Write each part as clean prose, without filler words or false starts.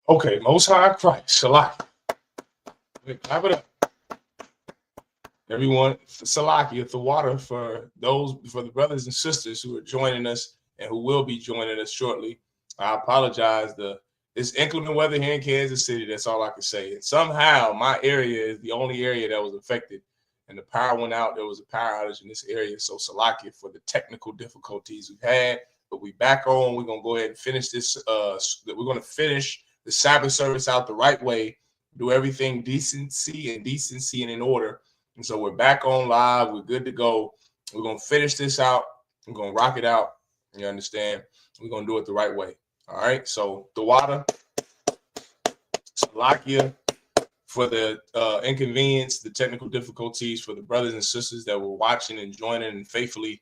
Okay, Most High Christ, Salaki. Clap it up. Everyone, Salakia, the water for the brothers and sisters who are joining us and who will be joining us shortly. I apologize. It's inclement weather here in Kansas City. That's all I can say. And somehow my area is the only area that was affected, and the power went out. There was a power outage in this area. So Salakia for the technical difficulties we've had, but we back on. We're gonna go ahead and finish this. We're gonna finish the Sabbath service out the right way. Do everything decency and in order. And so we're back on live. We're good to go. We're going to finish this out. We're going to rock it out. You understand? We're going to do it the right way. All right. So the water, Salakia, for the inconvenience, the technical difficulties, for the brothers and sisters that were watching and joining and faithfully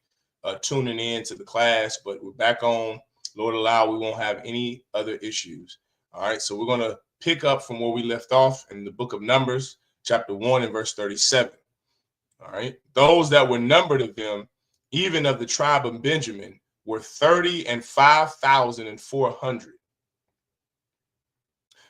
tuning in to the class. But we're back on. Lord allow, we won't have any other issues. All right. So we're going to pick up from where we left off in the book of Numbers, chapter 1 and verse 37. All right. Those that were numbered of them, even of the tribe of Benjamin, were 30 and 5,400.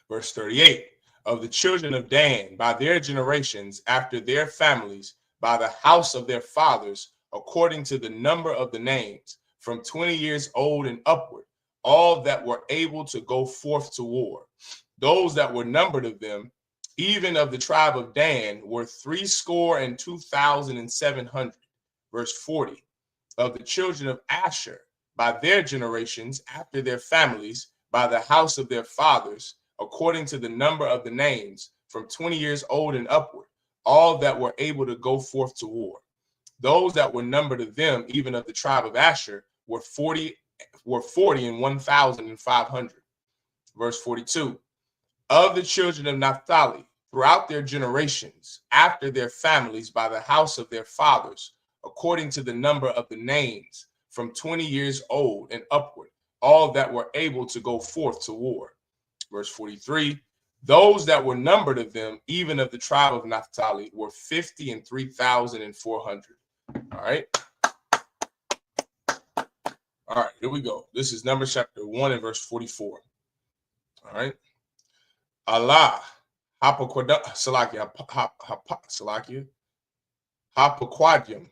Verse 38. Of the children of Dan, by their generations, after their families, by the house of their fathers, according to the number of the names, from 20 years old and upward, all that were able to go forth to war. Those that were numbered of them, even of the tribe of Dan, were 62,700. Verse 40. Of the children of Asher, by their generations, after their families, by the house of their fathers, according to the number of the names, from 20 years old and upward, all that were able to go forth to war. Those that were numbered of them, even of the tribe of Asher, were 40 and 1,500. Verse 42. Of the children of Naphtali, throughout their generations, after their families, by the house of their fathers, according to the number of the names, from 20 years old and upward, all that were able to go forth to war. Verse 43, those that were numbered of them, even of the tribe of Naphtali, were 50 and 3,400. All right. All right, here we go. This is Numbers chapter 1 and verse 44. All right. Allah, Salakia, Hapaquadium,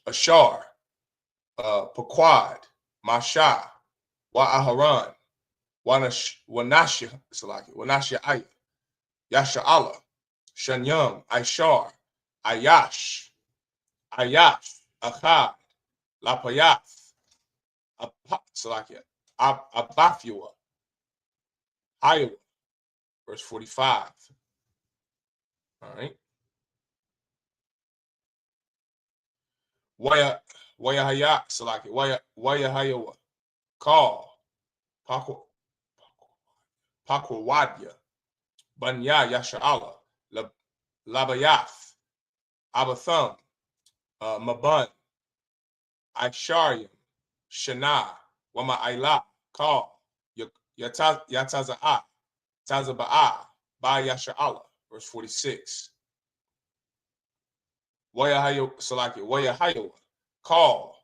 Ashar, Paquad, Masha, Wa Aharon, Wanashia, Aya, Yasha'Allah, Shanyam, Ishar, Ayash, Achad, Lapayath, Abafua, Iowa. Verse 45. All right. Wayahaya, Salaki, Wayahayawa, Call, Pakwawadya, Banya Yasha'Allah, Labayath, Abathum, Maban, Aisharium, Shana, Wama Ayla, Call, Yataza'ah, Tazaba'ah, Ba Yasha'Allah, verse 46. Wayahayo, Salaki, Wayahayo, Call,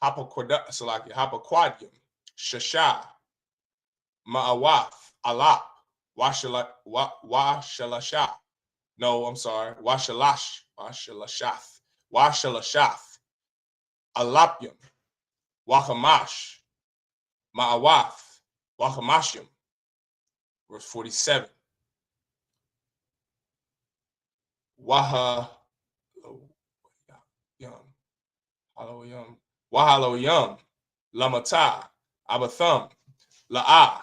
Hapaquadium, Shasha, Ma'awath, Alap, Washalasha. No, I'm sorry, Washalashath, Alapium, Wakamash, Ma'awath, Wakamashim. Verse 47. Wahaloyam, Lamata, Abathum, La'ah,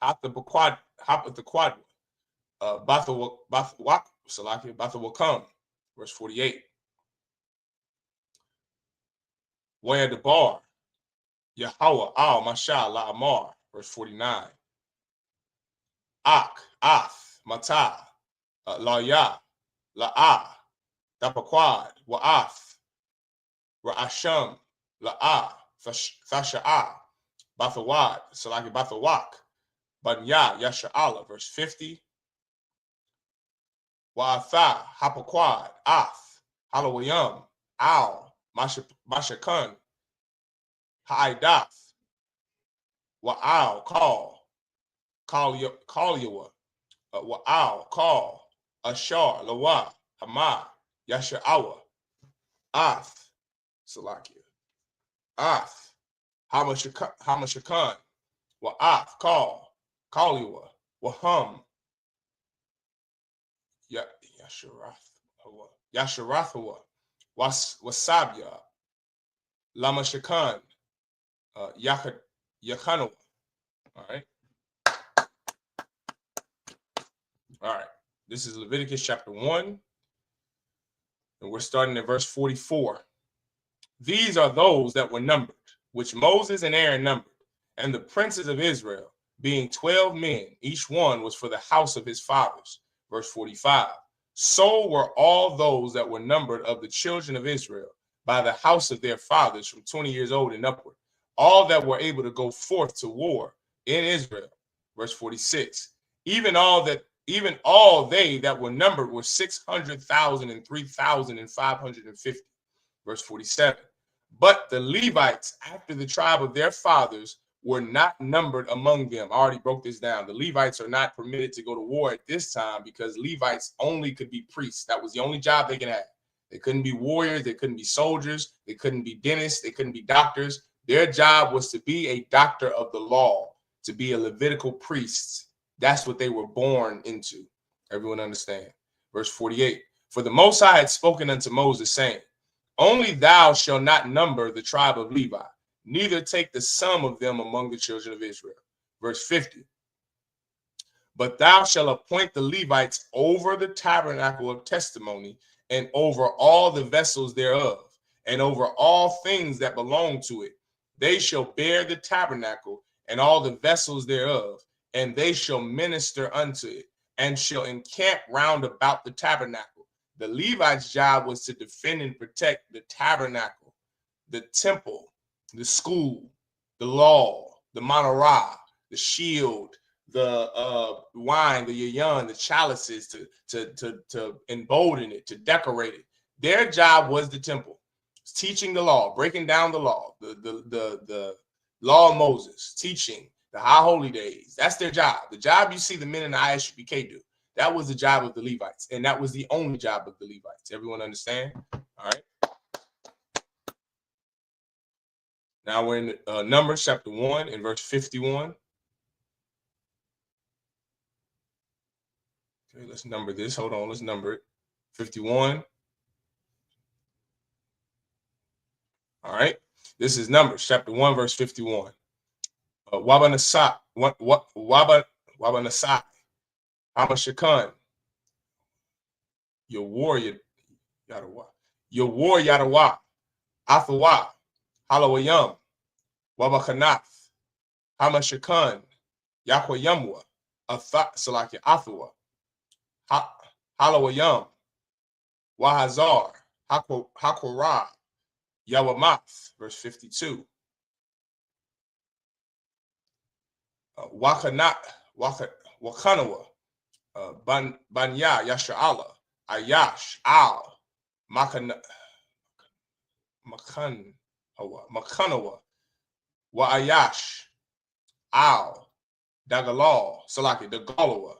Hapathaqad, Bathawakam, verse 48. Wayadabar, Yahweh, Al, Mashah, La'amar, verse 49. Ath, Mata, La'yah, La'ah, Dapaquad, Wa'ath, Ra'asham, La'ah, Thasha'ah, Bathawad, Salaki Bathawak, Banya, Yasha'Allah, verse 50. Wa'atha, Hapaquad, Ath, Halawayam, Al, Mashakan, Ha'idath, Wa'al, Call, Kaliyawa, Wa'al, Call, Ashar, Lawa, Hama, Yasha'awa, Ath, Salakia, Ath, Hamashakan, Wa'ath, Call, Kaliwa, Waham, Yasharathawa, Wasabya, Lamashakan, Yahanna. All right. All right. This is Leviticus chapter 1, and we're starting at verse 44. These are those that were numbered, which Moses and Aaron numbered, and the princes of Israel, being 12 men, each one was for the house of his fathers. Verse 45. So were all those that were numbered of the children of Israel by the house of their fathers from 20 years old and upward, all that were able to go forth to war in Israel. Verse 46. Even all they that were numbered were 600,000 and 3,550. Verse 47. But the Levites, after the tribe of their fathers, were not numbered among them. I already broke this down. The Levites are not permitted to go to war at this time because Levites only could be priests. That was the only job they could have. They couldn't be warriors. They couldn't be soldiers. They couldn't be dentists. They couldn't be doctors. Their job was to be a doctor of the law, to be a Levitical priest. That's what they were born into. Everyone understand? Verse 48. For the Most High had spoken unto Moses, saying, only thou shalt not number the tribe of Levi, neither take the sum of them among the children of Israel. Verse 50. But thou shalt appoint the Levites over the tabernacle of testimony, and over all the vessels thereof, and over all things that belong to it. They shall bear the tabernacle and all the vessels thereof, and they shall minister unto it, and shall encamp round about the tabernacle. The Levites' job was to defend and protect the tabernacle, the temple, the school, the law, the menorah, the shield, the wine, the yahanna, the chalices, to embolden it, to decorate it. Their job was the temple, teaching the law, breaking down the law, the law of Moses, teaching the high holy days. That's their job. The job you see the men in the I.S.U.P.K do. That was the job of the Levites, and that was the only job of the Levites. Everyone understand? All right. Now we're in Numbers chapter 1 and verse 51. Okay, let's number this. Hold on, let's number it. 51. All right. This is Numbers chapter 1, verse 51. Wabanasai, Hamashakan, your warrior, Yadawa, your war Yadawa, Athawa, Halawayam, Wabakanath, Hamashakan, Yakwayamwa, Salaki Athawa, Halawayam, Wahazar, Hakorah, Yawamath, verse 52. Wakanawa, Banya, Yasha'ala, Ayash, Al, Makanawa, Wa Ayash, Al, Dagalal, Salaki, Dagalawa.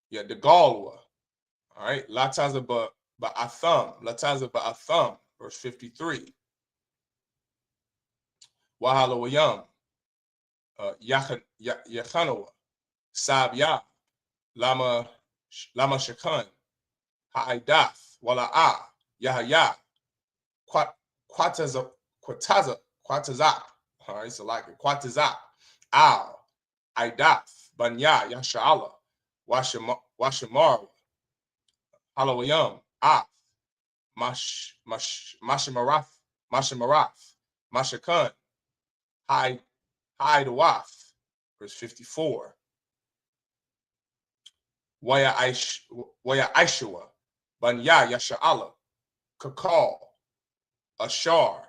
Yeah, Dagalawa. All right, Lataza Ba'atham, Lataza Ba'atham, verse 53. Wahalawayam, Yahanna, Sabya, Lama Shakan, Ha'aidath, Wala'a, Yahaya, Quatazak. All right, so like it. Quatazak, Al, Aidath, Banya, Yasha'ala, Washamar, Halawayam, Ath, Mashimarath, Mashakan, Haidawath, verse 54. Waya Aishua, Banya Yasha'ala, Kakal, Ashar,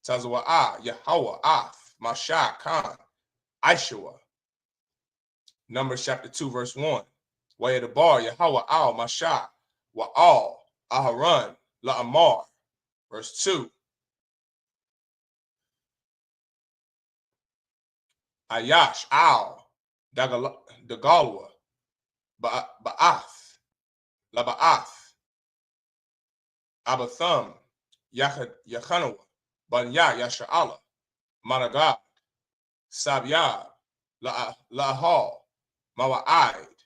Tazawa'a, Yahweh, Ath, Masha, Khan, Aishua. Numbers chapter 2, verse 1. Waya the bar, Yahweh, Al, Masha, Wa'al, Aharon, La'amar, verse 2. Ayash, Al, Dagalwa, Ba'ath, Laba'ath, Abatham, Yahanna, Banya, Yasha'ala, Managad, Sabyab, La'ahal, Mawa'id,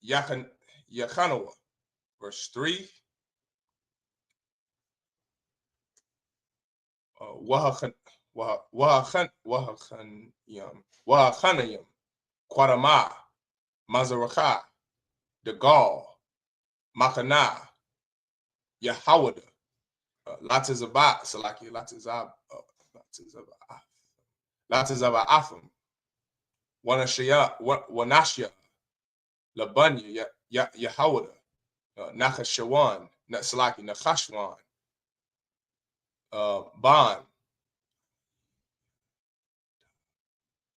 Yahanna. Verse 3. Wahachanayim, Quadama, Mazaraka, Degal, Makana, Yahawada, Latizabat, Salaki, Latizaba'atham, Wanashya, Labanya, Yahawada, Nakashawan, Salaki, Nakashwan, Ban,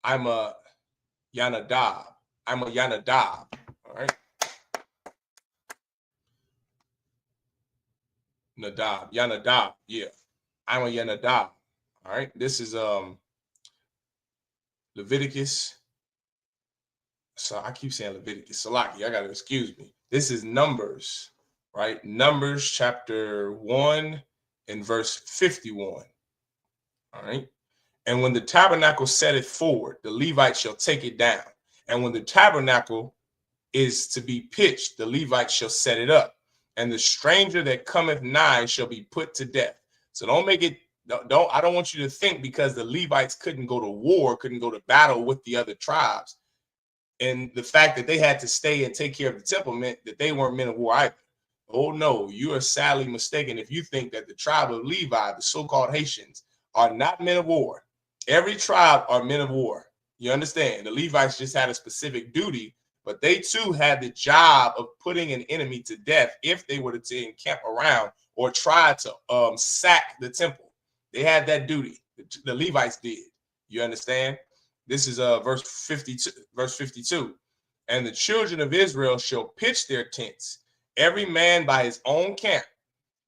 I'm a Yanadab. All right. Yanadab. Yeah. I'm a Yanadab. All right. This is Leviticus. So I keep saying Leviticus. Salaki, I gotta excuse me. This is Numbers, right? Numbers chapter 1 and verse 51. All right. And when the tabernacle setteth forward, the Levites shall take it down. And when the tabernacle is to be pitched, the Levites shall set it up. And the stranger that cometh nigh shall be put to death. So don't make it, I don't want you to think because the Levites couldn't go to war, couldn't go to battle with the other tribes, and the fact that they had to stay and take care of the temple meant that they weren't men of war either. Oh no, you are sadly mistaken if you think that the tribe of Levi, the so-called Haitians, are not men of war. Every tribe are men of war. You understand? The Levites just had a specific duty, but they too had the job of putting an enemy to death if they were to encamp around or try to sack the temple. They had that duty. The Levites did. You understand? This is verse 52. And the children of Israel shall pitch their tents, every man by his own camp,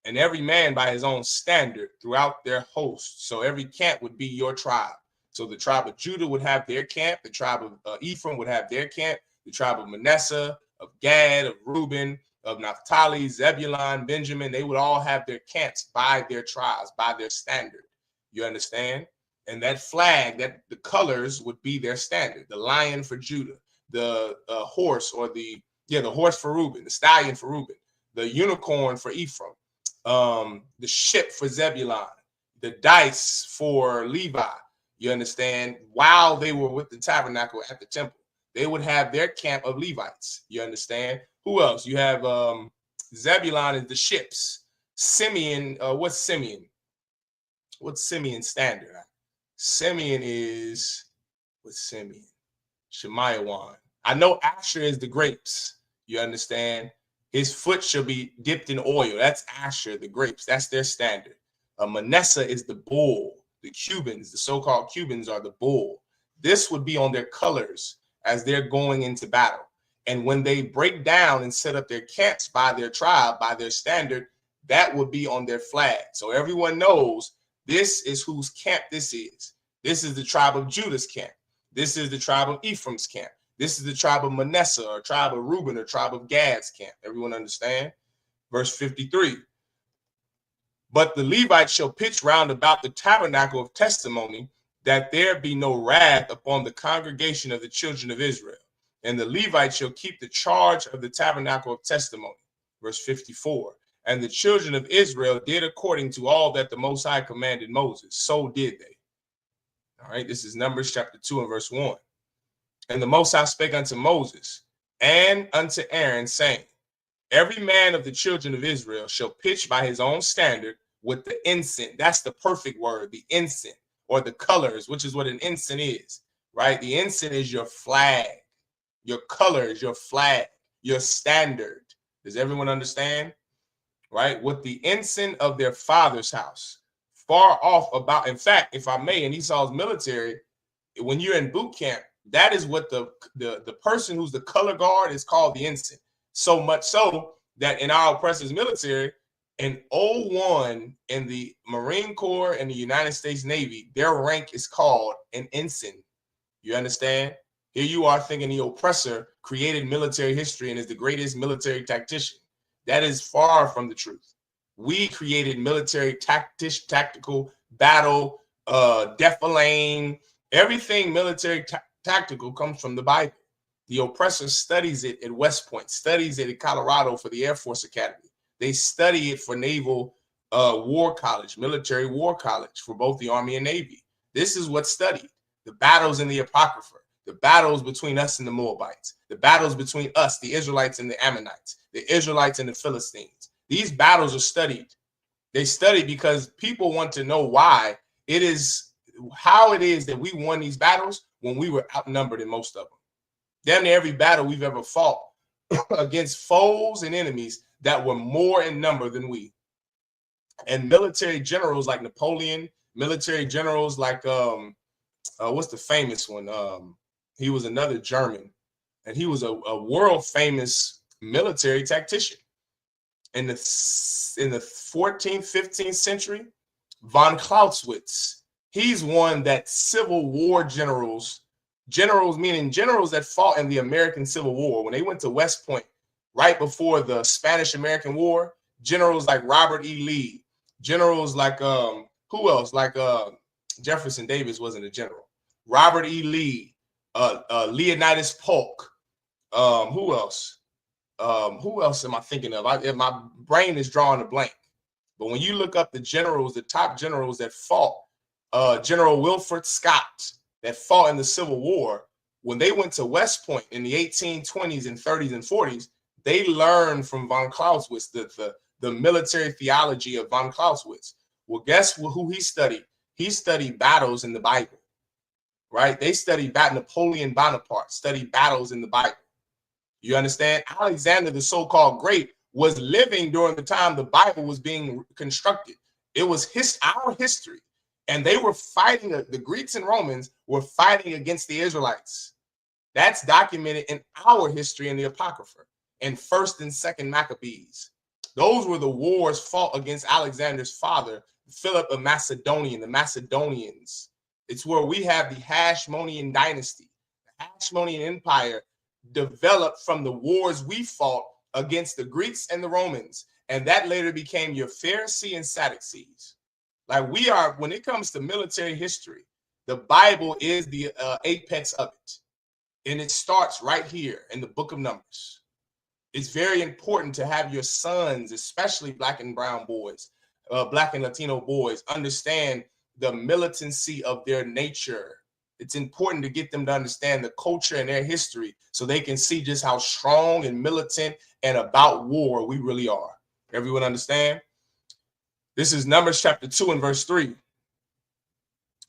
and every man by his own standard throughout their host. So every camp would be your tribe. So the tribe of Judah would have their camp. The tribe of Ephraim would have their camp. The tribe of Manasseh, of Gad, of Reuben, of Naphtali, Zebulun, Benjamin, they would all have their camps by their tribes, by their standard. You understand? And that flag, that the colors would be their standard. The lion for Judah, the horse, or the horse for Reuben, the stallion for Reuben, the unicorn for Ephraim, the ship for Zebulun, the dice for Levi. You understand? While they were with the tabernacle at the temple, they would have their camp of Levites. You understand? Who else? You have Zebulun is the ships. Simeon, what's Simeon? What's Simeon's standard? Simeon is, what's Simeon? Shemayawan. I know Asher is the grapes. You understand? His foot shall be dipped in oil. That's Asher, the grapes. That's their standard. Manasseh is the bull. The Cubans, the so-called Cubans, are the bull. This would be on their colors as they're going into battle. And when they break down and set up their camps by their tribe, by their standard, that would be on their flag. So everyone knows this is whose camp this is. This is the tribe of Judah's camp. This is the tribe of Ephraim's camp. This is the tribe of Manasseh, or tribe of Reuben, or tribe of Gad's camp. Everyone understand? Verse 53. But the Levites shall pitch round about the tabernacle of testimony, that there be no wrath upon the congregation of the children of Israel. And the Levites shall keep the charge of the tabernacle of testimony. Verse 54. And the children of Israel did according to all that the Most High commanded Moses. So did they. All right, this is Numbers chapter 2 and verse 1. And the Most High spake unto Moses and unto Aaron, saying, every man of the children of Israel shall pitch by his own standard with the ensign. That's the perfect word, the ensign, or the colors, which is what an ensign is, right? The ensign is your flag, your colors, your flag, your standard. Does everyone understand? Right? With the ensign of their father's house, far off about. In fact, if I may, in Esau's military, when you're in boot camp, that is what the person who's the color guard is called, the ensign. So much so that in our oppressors' military, in 01 in the Marine Corps and the United States Navy, their rank is called an ensign. You understand? Here you are thinking the oppressor created military history and is the greatest military tactician. That is far from the truth. We created military tactical battle, defilane, everything military tactical comes from the Bible. The oppressor studies it at West Point, studies it at Colorado for the Air Force Academy. They study it for Naval War College, Military War College for both the Army and Navy. This is what's studied. The battles in the Apocrypha, the battles between us and the Moabites, the battles between us, the Israelites and the Ammonites, the Israelites and the Philistines. These battles are studied. They study because people want to know why it is, how it is that we won these battles when we were outnumbered in most of them. Damn near every battle we've ever fought against foes and enemies that were more in number than we. And military generals like Napoleon, military generals like what's the famous one? He was another German, and he was a world famous military tactician. In the 14th, 15th century, von Clausewitz, he's one that Civil War generals meaning generals that fought in the American Civil War, when they went to West Point right before the Spanish-American War, generals like Robert E. Lee, generals like who else? Like Jefferson Davis wasn't a general. Robert E. Lee, Leonidas Polk. Who else? Who else am I thinking of? My brain is drawing a blank. But when you look up the generals, the top generals that fought, General Wilfred Scott, that fought in the Civil War, when they went to West Point in the 1820s and 30s and 40s, they learned from von Clausewitz the military theology of von Clausewitz. Well, guess who he studied? He studied battles in the Bible, right? They studied Napoleon Bonaparte, studied battles in the Bible. You understand? Alexander, the so-called great, was living during the time the Bible was being constructed. It was our history. And they were fighting, the Greeks and Romans were fighting against the Israelites. That's documented in our history in the Apocrypha, in 1st and 2nd Maccabees. Those were the wars fought against Alexander's father, Philip of Macedonian, the Macedonians. It's where we have the Hashmonean dynasty. The Hashmonean Empire developed from the wars we fought against the Greeks and the Romans. And that later became your Pharisee and Sadducees. Like we are, when it comes to military history, the Bible is the apex of it. And it starts right here in the book of Numbers. It's very important to have your sons, especially Black and brown boys, Black and Latino boys, understand the militancy of their nature. It's important to get them to understand the culture and their history so they can see just how strong and militant and about war we really are. Everyone understand? This is Numbers chapter 2 and verse 3.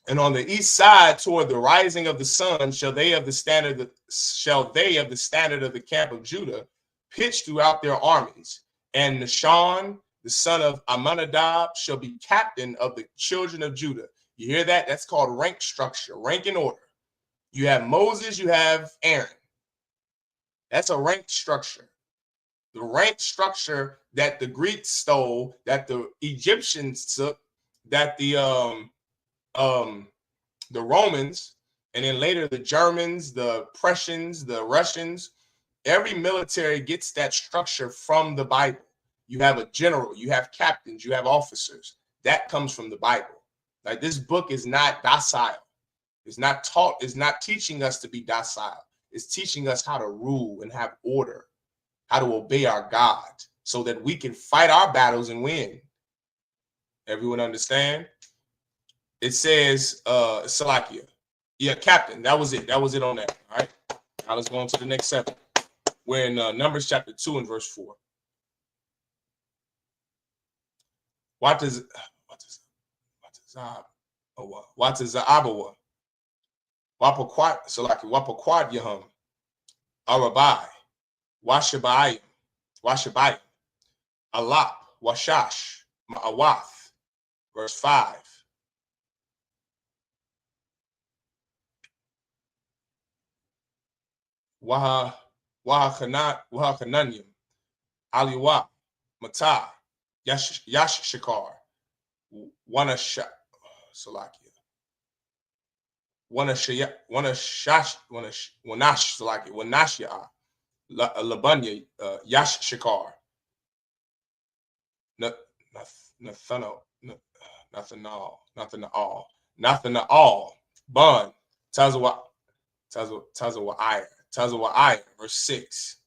And on the east side toward the rising of the sun shall they of the standard of the camp of Judah pitch throughout their armies. And Nahshon, the son of Amminadab, shall be captain of the children of Judah. You hear that? That's called rank structure, rank and order. You have Moses, you have Aaron. That's a rank structure. The rank structure that the Greeks stole, that the Egyptians took, that the Romans, and then later the Germans, the Prussians, the Russians, every military gets that structure from the Bible. You have a general, you have captains, you have officers. That comes from the Bible. Like this book is not docile. It's not taught, it's not teaching us to be docile. It's teaching us how to rule and have order, how to obey our God so that we can fight our battles and win. Everyone understand? It says, Salakia. Yeah, captain. That was it. That was it on that. All right. Now let's go on to the next 7. We're in Numbers chapter 2 and verse 4. What is Abawa? Wapaquat Salaki, Wapaquad Yahum, Arabai, Washabai, Alap, Washash, Ma'awath. Verse 5. Wahananyim, Aliwa, Mata, Yashshakar, Wanasha, Salakia. Wanashia, Labunya, Yash Shikar, Nathano, nothing at all, Bun, Tazawa Aya, verse 6.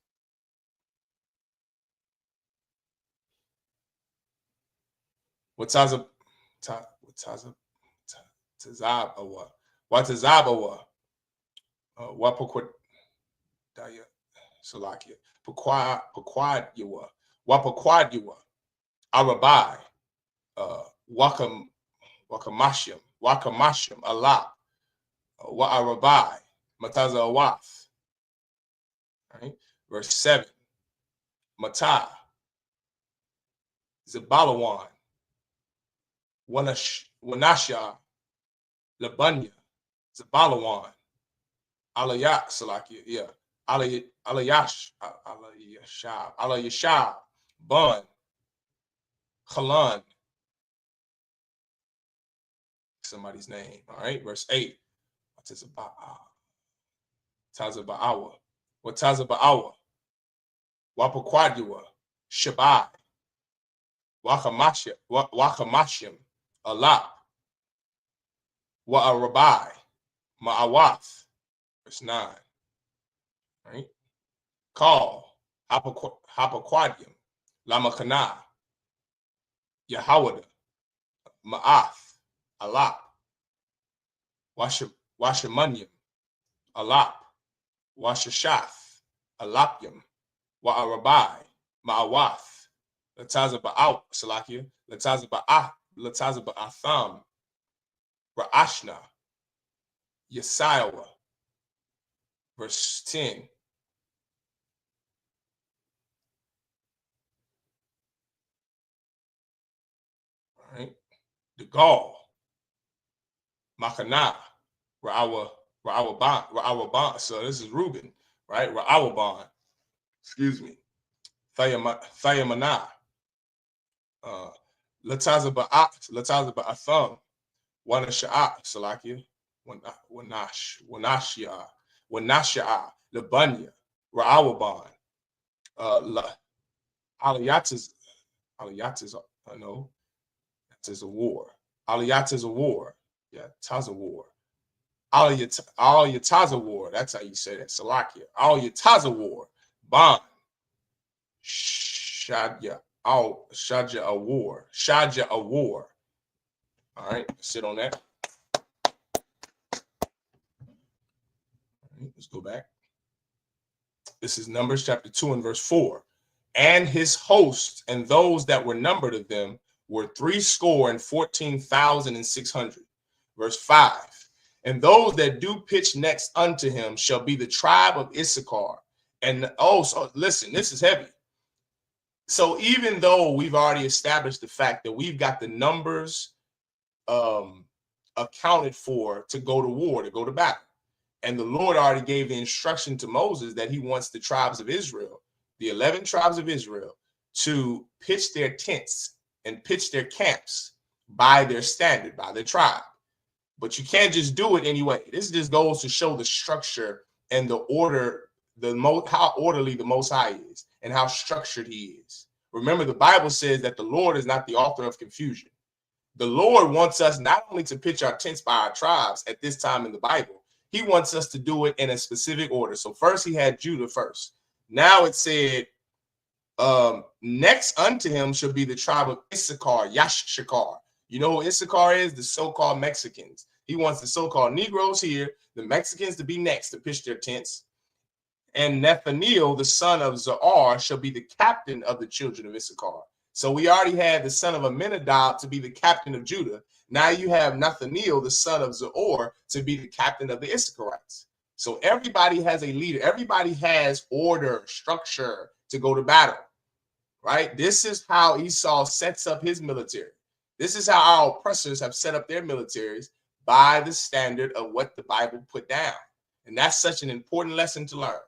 Watazabawa, Wapakwad Daya Salakia, Pakwadyawa, Wapakwadyawa, Arabai, Wakamashim, Allah, Wa'arabai, Mataza Awath. Right? Verse 7. Matah, Zabalawan, Wanasha, Labunya, Zabalawan, Alayat Salakia, yeah. Alayashab, Bun, Khalan, somebody's name. All right, verse 8. Tazaba'awa, Watazaba'awa, Wapakwadua, Shabai, Wakamashim, Alap, Wa'arabai, Ma'awath, verse 9. Right? Call, Hapakwadium, Lamakana, Yahawada, Ma'ath, Alap, Washamanyam, Alap, Washashath, Alapyam, Wa'arabai, Ma'awath, Latazaba'aw, Salakia, Latazaba'atham, Ra'ashna, Yesaiwa, verse 10. All right. The Gaul, Makana, Ra'awaban. So this is Reuben, right? Ra'awaban. Excuse me. Thayamana. Latazaba'atham, Wanasha'at, Salakia, Wanashia, Labunya, Ra'awaban, Aliyat is no, that is a war. Aliyat is a war. Yeah, Taza war. Aliyataza war. That's how you say that. Salakia. Aliyataza war. Ban. Shadja a war. Shadja a war. All right, sit on that. Right, let's go back. This is Numbers chapter 2 and verse 4. And his host and those that were numbered of them were 314,600. Verse 5. And those that do pitch next unto him shall be the tribe of Issachar. And so listen, this is heavy. So even though we've already established the fact that we've got the numbers accounted for to go to war, to go to battle, and the Lord already gave the instruction to Moses that he wants the tribes of Israel, the 11 tribes of Israel, to pitch their tents and pitch their camps by their standard, by their tribe. But you can't just do it anyway. This just goes to show the structure and the order, how orderly the Most High is and how structured he is. Remember, the Bible says that the Lord is not the author of confusion. The Lord wants us not only to pitch our tents by our tribes at this time in the Bible, he wants us to do it in a specific order. So first he had Judah first. Now it said, next unto him shall be the tribe of Issachar, Yashshakar. You know who Issachar is? The so-called Mexicans. He wants the so-called Negroes here, the Mexicans, to be next to pitch their tents. And Nathaniel, the son of Zoar, shall be the captain of the children of Issachar. So we already had the son of Aminadab to be the captain of Judah. Now you have Nathaniel, the son of Zoar, to be the captain of the Issacharites. So everybody has a leader. Everybody has order, structure to go to battle, right? This is how Esau sets up his military. This is how our oppressors have set up their militaries, by the standard of what the Bible put down. And that's such an important lesson to learn,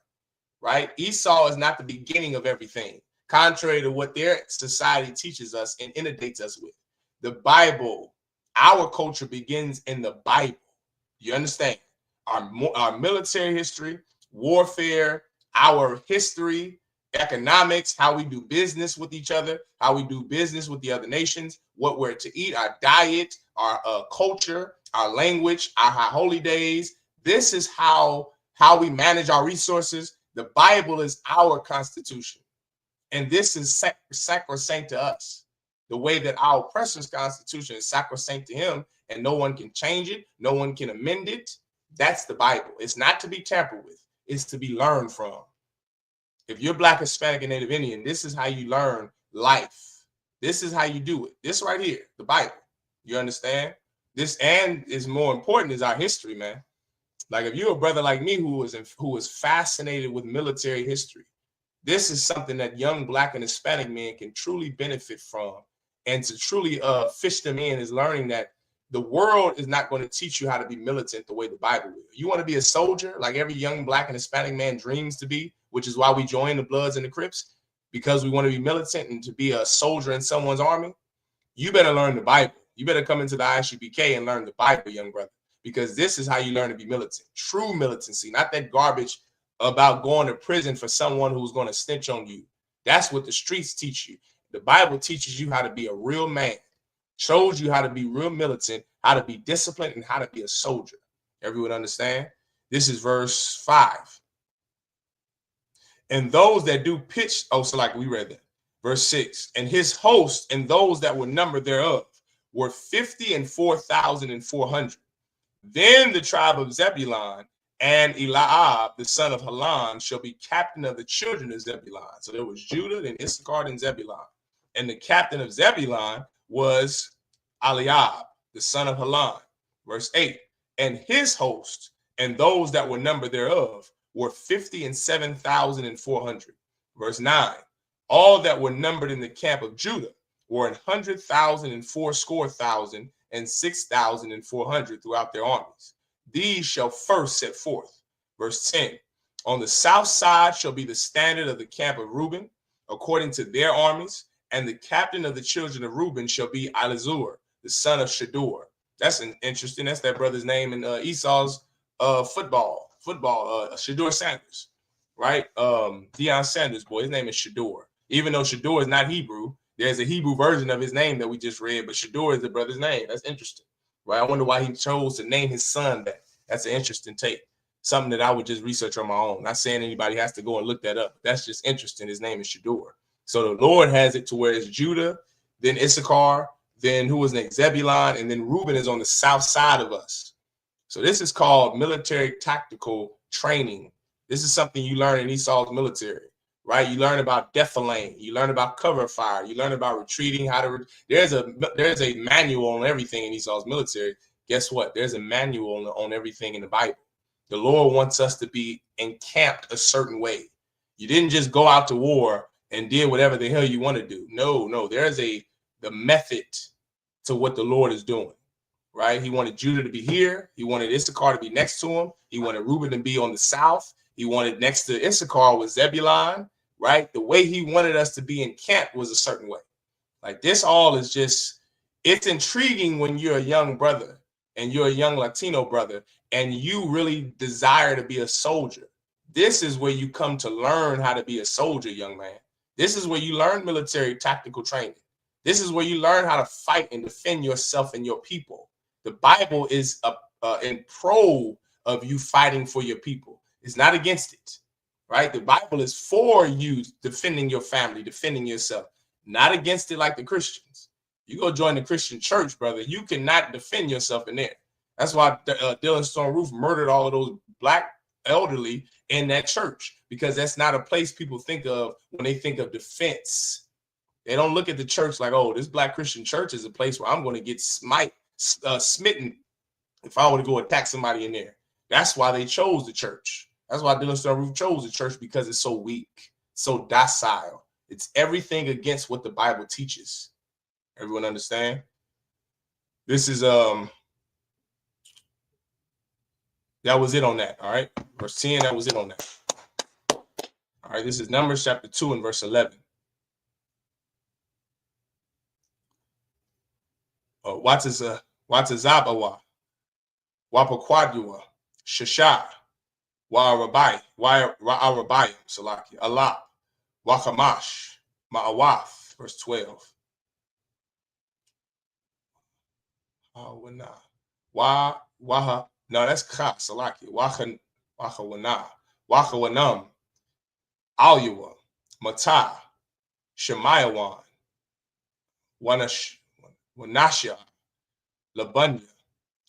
right? Esau is not the beginning of everything, contrary to what their society teaches us and inundates us with. The Bible, our culture begins in the Bible. You understand? our military history, warfare, our history, economics, how we do business with each other, how we do business with the other nations, what we're to eat, our diet, our culture, our language, our high holy days. This is how we manage our resources. The Bible is our constitution. And this is sacrosanct to us. The way that our oppressor's constitution is sacrosanct to him, and no one can change it, no one can amend it. That's the Bible. It's not to be tampered with. It's to be learned from. If you're Black, Hispanic, and Native Indian, this is how you learn life. This is how you do it. This right here, the Bible. You understand? This, and is more important, is our history, man. Like if you're a brother like me who was fascinated with military history, this is something that young Black and Hispanic men can truly benefit from, and to truly fish them in is learning that the world is not going to teach you how to be militant the way the Bible will. You want to be a soldier like every young Black and Hispanic man dreams to be, which is why we join the Bloods and the Crips, because we want to be militant and to be a soldier in someone's army. You better learn the Bible. You better come into the I.S.U.P.K and learn the Bible, young brother, because this is how you learn to be militant. True militancy, not that garbage about going to prison for someone who's going to snitch on you. That's what the streets teach you. The Bible teaches you how to be a real man, shows you how to be real militant, how to be disciplined, and how to be a soldier. Everyone understand? This is verse 5. And those that do pitch, oh, so like we read that. Verse 6, and his host and those that were numbered thereof were 50 and 4,400. Then the tribe of Zebulun and Eliab, the son of Helon, shall be captain of the children of Zebulun. So there was Judah and Issachar and Zebulun. And the captain of Zebulun was Eliab, the son of Helon. Verse 8, and his host and those that were numbered thereof were 50 and 7,400. Verse 9, all that were numbered in the camp of Judah were 100,000 and 80,000 and 6,400 throughout their armies. These shall first set forth. Verse 10, on the south side shall be the standard of the camp of Reuben, according to their armies, and the captain of the children of Reuben shall be Elizur, the son of Shedeur. That's interesting. That's that brother's name in Esau's football, Shedeur Sanders, right? Deion Sanders, boy, his name is Shedeur. Even though Shedeur is not Hebrew, there's a Hebrew version of his name that we just read, but Shedeur is the brother's name. That's interesting, right? I wonder why he chose to name his son that. That's an interesting take. Something that I would just research on my own. Not saying anybody has to go and look that up. That's just interesting. His name is Shedeur. So the Lord has it to where it's Judah, then Issachar, then who was next? Zebulun, and then Reuben is on the south side of us. So this is called military tactical training. This is something you learn in Esau's military, right? You learn about defilade. You learn about cover fire. You learn about retreating. There's a manual on everything in Esau's military. Guess what? There's a manual on everything in the Bible. The Lord wants us to be encamped a certain way. You didn't just go out to war and did whatever the hell you want to do. No, there's the method to what the Lord is doing, right? He wanted Judah to be here. He wanted Issachar to be next to him. He wanted Reuben to be on the south. He wanted next to Issachar was Zebulun, right? The way he wanted us to be encamped was a certain way. Like this all is just, it's intriguing when you're a young brother and you're a young Latino brother and you really desire to be a soldier. This is where you come to learn how to be a soldier, young man. This is where you learn military tactical training. This is where you learn how to fight and defend yourself and your people. The Bible is in pro of you fighting for your people. It's not against it, right? The Bible is for you defending your family, defending yourself, not against it like the Christians. You go join the Christian church, brother, you cannot defend yourself in there. That's why Dylan Stone Roof murdered all of those black elderly in that church, because that's not a place people think of when they think of defense. They don't look at the church like, oh, this black Christian church is a place where I'm going to get smitten if I were to go attack somebody in there. That's why they chose the church. That's why Dylan Stone Roof chose the church, because it's so weak, so docile. It's everything against what the Bible teaches. Everyone understand? This is that was it on that. All right, verse 10. That was it on that. All right, this is Numbers chapter 2 and verse 11. Watazabawa, Wapakwadua, Shashah, Wa'arabai, Salaki, Alap, Wakamash, Ma'awath, verse 12. Waha, no, that's Ka, Salaki, Wachawana, Wachawanam, Alyua, Matah, Shemayawan, Wanashia, Labunya,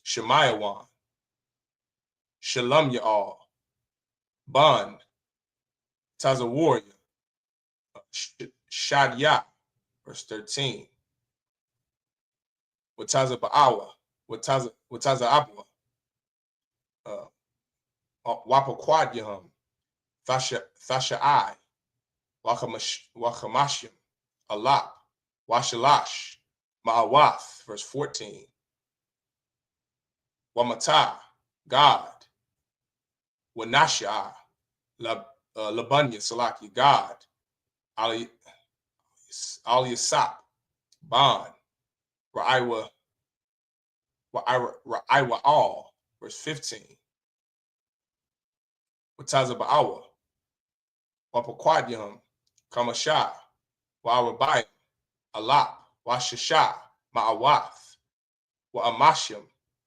Shemayawan, Shalom Ya'al, Ban, Taza warrior, Shadia, verse 13. Wataza Ba'awa, Wataza Abwa, Wapaquad Yahum, Thasha'ai, Wakamashim, Alap, Washalash, Ma'awath, verse 14. Wamata, God, Wanashia, Labunya, Salaki, God, Al-Yasap, Ban, Ra'iwa all, verse 15. Wataza Ba'awa, Wapaquadyum, Kamasha, Wa'arabai, Alap, Washasha, Ma'awath, Wa'amashim,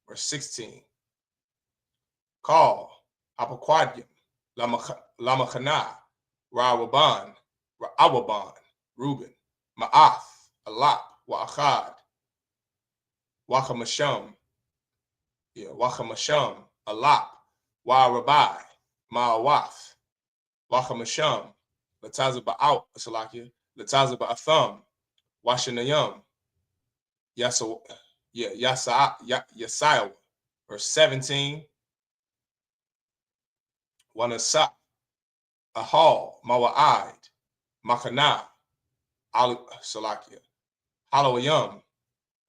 verse 16. Call, Apaquadyum, Lamachana, Ra'awaban, Reuben, Ma'ath, Alap, Wa'achad, Wachamasham, Alap, Wa'arabai, Ma'awath, Wachamasham, Lataza Ba'al, Salakia, Lataza Ba'atham, Washanayam, Yasaiah, verse 17. Wanasa, Ahal, Mawa'id, Makana, Salakia, Halawayam,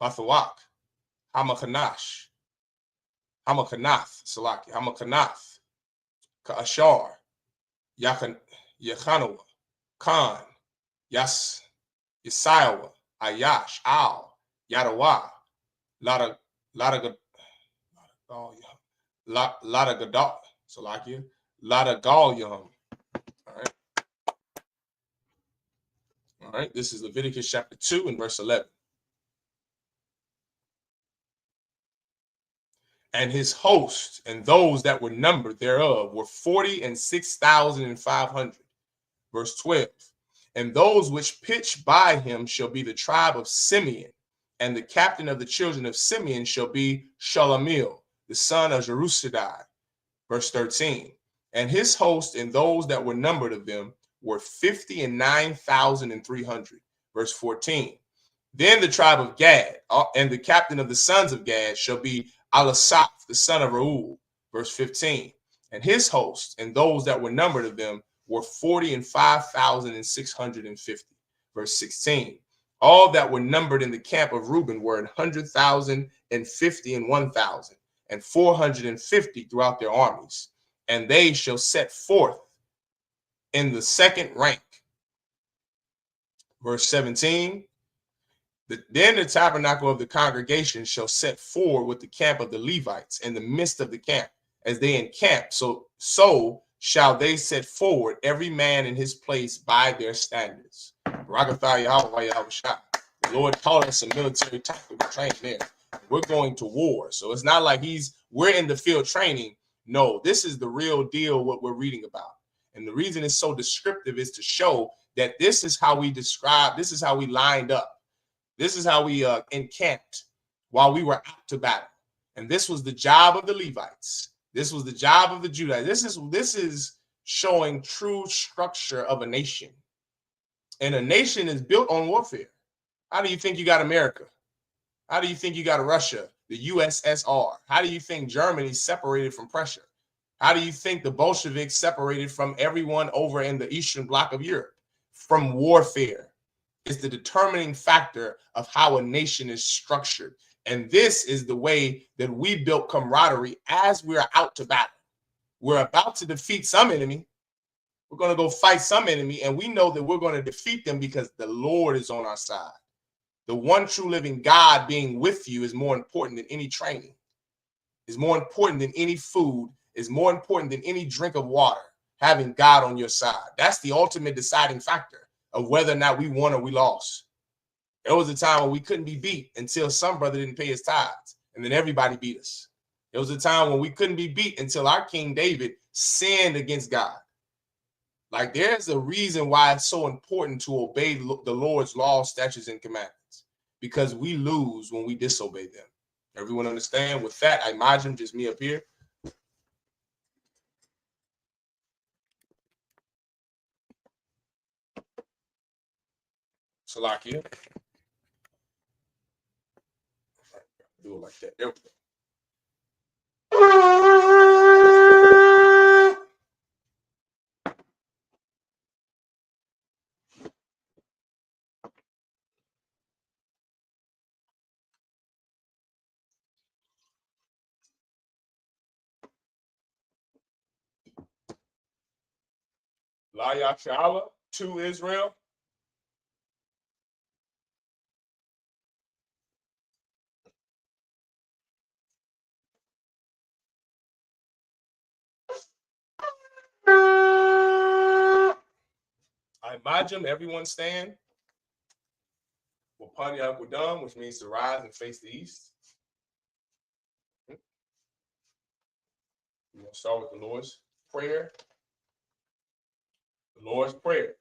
Bathawak, Hamakanath, Salaki, Hamakanath, Ka'ashar, Yachanawa, Khan, Yesaiah, Ayash, Al, Yadawa, Lada Gadol, Salakia, Lada Galyam. All right, this is Leviticus chapter 2 and verse 11. And his host and those that were numbered thereof were 46,500. Verse 12. And those which pitch by him shall be the tribe of Simeon, and the captain of the children of Simeon shall be Shalamiel, the son of Jerusadai. Verse 13. And his host and those that were numbered of them were 59,300. Verse 14. Then the tribe of Gad and the captain of the sons of Gad shall be Alasaph, the son of Reuel. Verse 15. And his host and those that were numbered of them were 45,650. Verse 16. All that were numbered in the camp of Reuben were 100,050 and 1,000, and 450 throughout their armies. And they shall set forth in the second rank. Verse 17. Then the tabernacle of the congregation shall set forward with the camp of the Levites in the midst of the camp, as they encamp. So shall they set forward, every man in his place by their standards. The Lord taught us some military tactical training there. We're going to war. So it's not like we're in the field training. No, this is the real deal, what we're reading about. And the reason it's so descriptive is to show that this is how we describe, this is how we lined up. This is how we encamped while we were out to battle. And this was the job of the Levites. This was the job of the Judites. This is showing true structure of a nation. And a nation is built on warfare. How do you think you got America? How do you think you got Russia, the USSR? How do you think Germany separated from Prussia? How do you think the Bolsheviks separated from everyone over in the Eastern Bloc of Europe? From warfare. Is the determining factor of how a nation is structured. And this is the way that we built camaraderie as we're out to battle. We're about to defeat some enemy. We're going to go fight some enemy, and we know that we're going to defeat them because the Lord is on our side. The one true living God being with you is more important than any training, is more important than any food, is more important than any drink of water, having God on your side. That's the ultimate deciding factor of whether or not we won or we lost. There was a time when we couldn't be beat until some brother didn't pay his tithes, and then everybody beat us. There was a time when we couldn't be beat until our King David sinned against God. Like, there's a reason why it's so important to obey the Lord's laws, statutes, and commandments, because we lose when we disobey them. Everyone understand? With that, I imagine just me up here. Salakia. Do it like that. There we go. La Yashala to Israel. I imagine everyone stand. Wapani Akudam, which means to rise and face the east. We're going to start with the Lord's Prayer. The Lord's Prayer.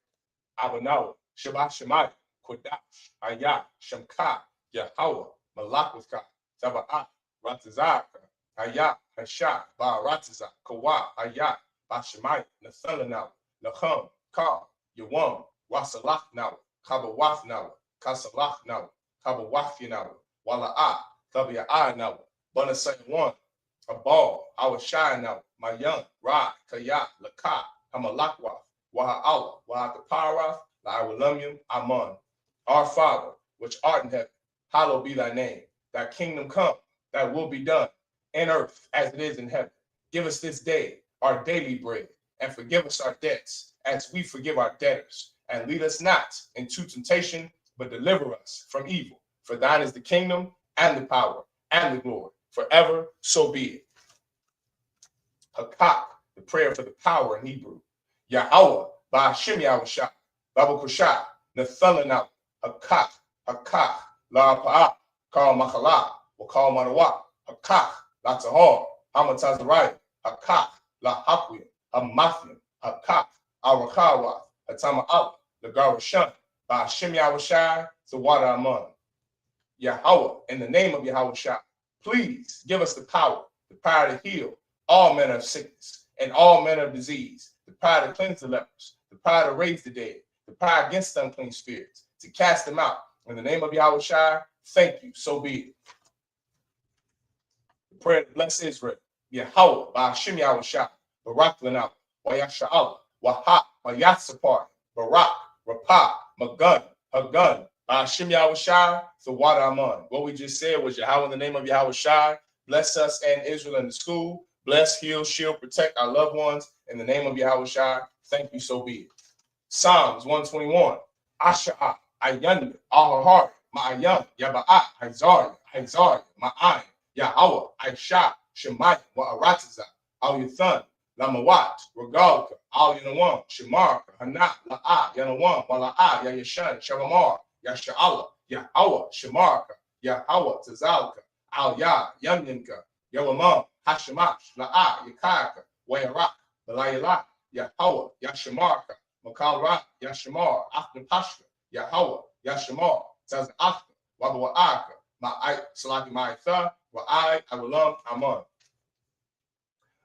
Abanawa, Shabbat Shemai, Kodash, Ayah, Shemka, Yahweh, Malakwaka, Taba'at, Ratazaka, Ayah, Hasha, Ba-Rataza, Kawa, Ayah, Bashemai, Nathalanawa, Nacham, Ka, Yawam, Wasalach now, Kabawaf now, Kasalach now, Kabawafi now, Wala'a, Tabia'a now, Bunasay one, Abal, Awashai now, Mayan, Ra, Kaya, Laka, Hamalakwa, Waha'ala, Wahakapara, La'awalumyum, Aman. Our Father, which art in heaven, hallowed be thy name. Thy kingdom come, thy will be done, in earth as it is in heaven. Give us this day our daily bread, and forgive us our debts, as we forgive our debtors. And lead us not into temptation, but deliver us from evil. For thine is the kingdom, and the power, and the glory, forever, so be it. Hakak, the prayer for the power in Hebrew. Yahweh, Ba'ashem Yahweh, Babakusha, Nathalanah, Hakak, Hakak, La Pa'a, Kal Machala, Wakal Manawa, Hakak, La Tahor, Hamatazariah, Hakak, La Hakwim, Hamathim, Hakak, Arakawa, Hatama Al, Lagarashan, Ba'ashem Yahweh, Zawada Aman. Yahweh, in the name of Yahweh Shah, please give us the power to heal all manner of sickness and all manner of disease, the power to cleanse the lepers, the power to raise the dead, the power against unclean spirits, to cast them out. In the name of Yahweh Shai, thank you, so be it. The prayer to bless Israel. Yahweh, Ba'ashem Yahweh Shai, Barak Lanah, Wayasha'ala, Wahak, Wayatsapar, Barak, Rapah, Magun, Hagun, Ba'ashem Yahweh Shai, the water Aman. What we just said was Yahweh in the name of Yahweh Shai, bless us and Israel in the school. Bless, heal, shield, protect our loved ones in the name of Yahweh Shai. Thank you, so be it. Psalms 121. Asha'a, Ayan, Ahahar, Ma'ayan, Yaba'a, Izar, Ma'ayin, Yahweh, Aisha, Shemai, Wa'aratiza, Al Yathan, Lamawat, Regalka, Al Yanawam, Shemarka, Hana, La'a, Yanawam, Wala'a, Yayashan, Shavamar, Yasha'ala, Yahweh, Shemarka, Yahweh, Tazalka, Al Ya, Yamyinka, Yawamam, Hashemash, La'a, Yakaka, Wayarak, Balayala, Yahweh, Yashamarka, Makalra, Yashamar, After Pashka, Yahweh, Yashamar, Taz After, Wabawa'aka, Ma'ai, Salaki Ma'itha, Wa'ai, Awalam, Aman.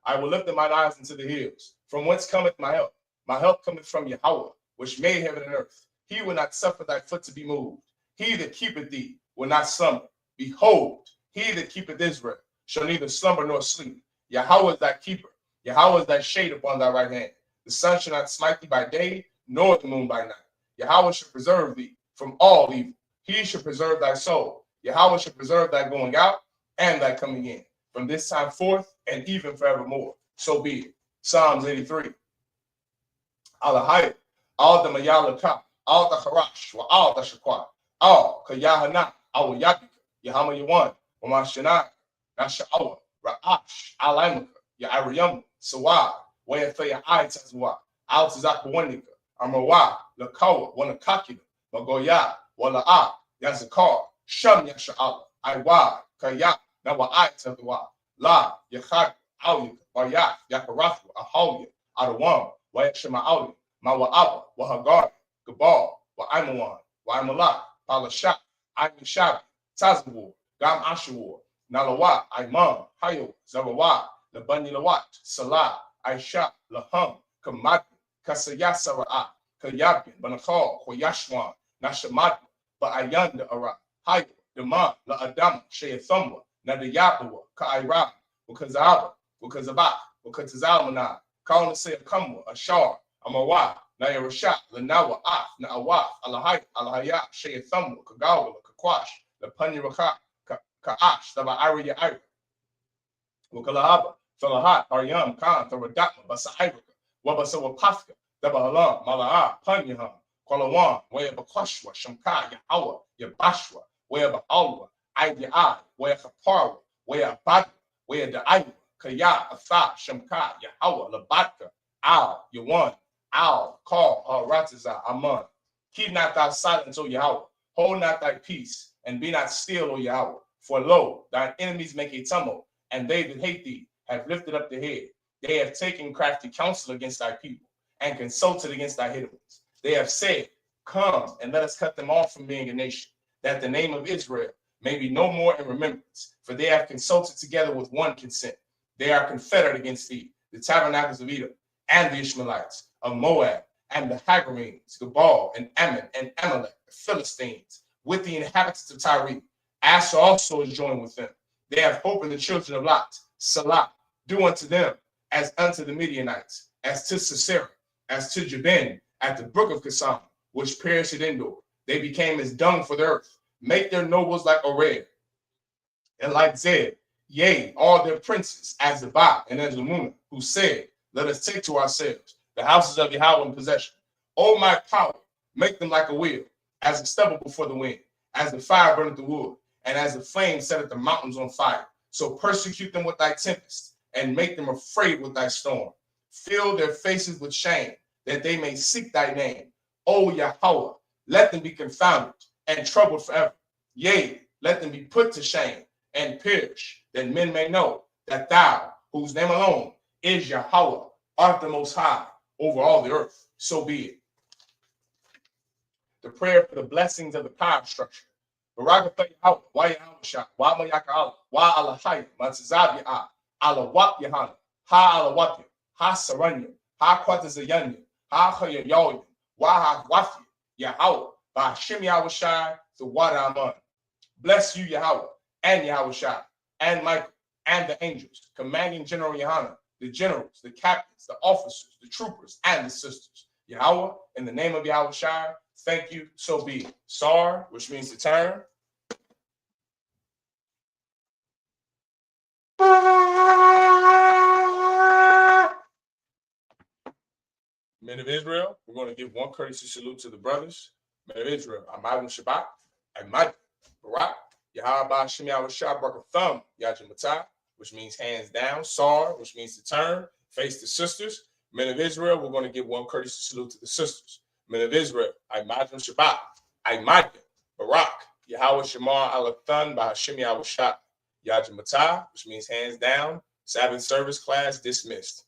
I will lift up mine eyes into the hills. From whence cometh my help? My help cometh from Yahweh, which made heaven and earth. He will not suffer thy foot to be moved. He that keepeth thee will not slumber. Behold, he that keepeth Israel shall neither slumber nor sleep. Yahweh is thy keeper. Yahweh is thy shade upon thy right hand. The sun shall not smite thee by day, nor the moon by night. Yahweh shall preserve thee from all evil. He shall preserve thy soul. Yahweh shall preserve thy going out and thy coming in, from this time forth and even forevermore. So be it. Psalms 83. Alahayat, all the Mayalaka, all the Harash, all the Shaqua, all Yahanna, our Yapika, Yahama Yawan, Wamashanai, Nasha'awa, Ra'ash, Alamaka, Ya Ariam, Sawa, Waya Faya I Tazwa, Al Tazakwanika, Amawa, Lakawa, Wanakakina, Magoya, Wala Yazakar, Sham Yasha'ala, Iwa, Kaya, Nawa I Tazwa, La, Yahad, Auli, Waya, Yakarafu, Ahawya, Adawam, Wayashima Auli, Mawa'aba, Wahagar, Gabal, Wa'aimawan, Wa'imala, Palashat, Aimishab, Tazawu, Gam Ashawar, Nalawa, Imam, Hayo, Zarawa, Labani Lawat, Salah, Aisha, Laham, Kamad, Kasayasara, Kayabin, Banakal, Koyashwan, Nashamad, Ba'ayanda Ara, Hayo, Dama, La Adam, Shayathamwa, Nadayabawa, Ka'ira, Wakazaba, Wakazalmana, Kauna Say Kamwa, Ashar, Amawa, Nayarasha, Lanawa, Na'awaf, Alahai, Alahaya, Shayathamwa, Kagawa, Kakwash, the Paniraka, Ka'ash, the Ba'ari Ira, Wakalahaba, Falahat, Aryam, Khan, Tharadakma, Basairaka, Wabasawa Pafka, the Bahalam, Mala'a, Panyaham, Kwalawan, Waya Bakwashwa, Shamka, Yahawa, Yabashwa, Waya Ba'alwa, Ayya, Waya Kaparwa, Waya Bad, Waya Da'aywa, Kaya, Atha, Shamka, Yahawa, Labatka, Al, Yawan, Al, Call, Ratiza, Aman. Keep not thy silence, O Yahweh. Hold not thy peace, and be not still, O Yahweh. For lo, thine enemies make a tumult, and they that hate thee have lifted up the head. They have taken crafty counsel against thy people, and consulted against thy hidden ones. They have said, come, and let us cut them off from being a nation, that the name of Israel may be no more in remembrance. For they have consulted together with one consent. They are confederate against thee, the tabernacles of Edom, and the Ishmaelites, of Moab, and the Hagarenes, Gebal, and Ammon, and Amalek, the Philistines, with the inhabitants of Tyre. Asher also is joined with them. They have hope in the children of Lot. Salah, do unto them as unto the Midianites, as to Sisera, as to Jabin, at the brook of Kasam, which perished at Endor. They became as dung for the earth. Make their nobles like Oreb, and like Zeb, yea, all their princes, as Zabah and as Amunah, who said, let us take to ourselves the houses of Yahweh in possession. O my power, make them like a wheel, as a stubble before the wind, as the fire burneth the wood, and as the flame setteth the mountains on fire. So persecute them with thy tempest, and make them afraid with thy storm. Fill their faces with shame, that they may seek thy name. O Yahweh, let them be confounded and troubled forever. Yea, let them be put to shame and perish, that men may know that thou, whose name alone is Yahweh, art the most high over all the earth. So be it. The prayer for the blessings of the power structure. Baraka Yahweh, Wa Yahweh, Wa Mayaka, Wa Alahai, Matzabi, Ala Wap Yahanna, Ha Alawati, Ha Saranya, Ha Kwatazayanya, Ha Hayayoyan, Wa Ha Wafi, Yahweh, by Hashem Yahweh Shai, the Wadaman. Bless you, Yahweh, and Yahweh Shai, and Michael, and the angels, commanding General Yahanna, the generals, the captains, the officers, the troopers, and the sisters. Yahweh, in the name of Yahweh Shai, thank you, so be it. Sar, which means to turn. Men of Israel, we're going to give one courtesy salute to the brothers. Men of Israel, Amadim Shabbat, Ahmad, Barak, Yahweh Shem Yahweh Shai, Thumb, Yajimatah, which means hands down. Sar, which means to turn, face the sisters. Men of Israel, we're going to give one courtesy salute to the sisters. Men of Israel, Amadim Shabbat, Ahmad, Barak, Yahweh Shemar Alathan, Bahashim Yahweh Shai, Yajimatah, which means hands down. Sabbath service class dismissed.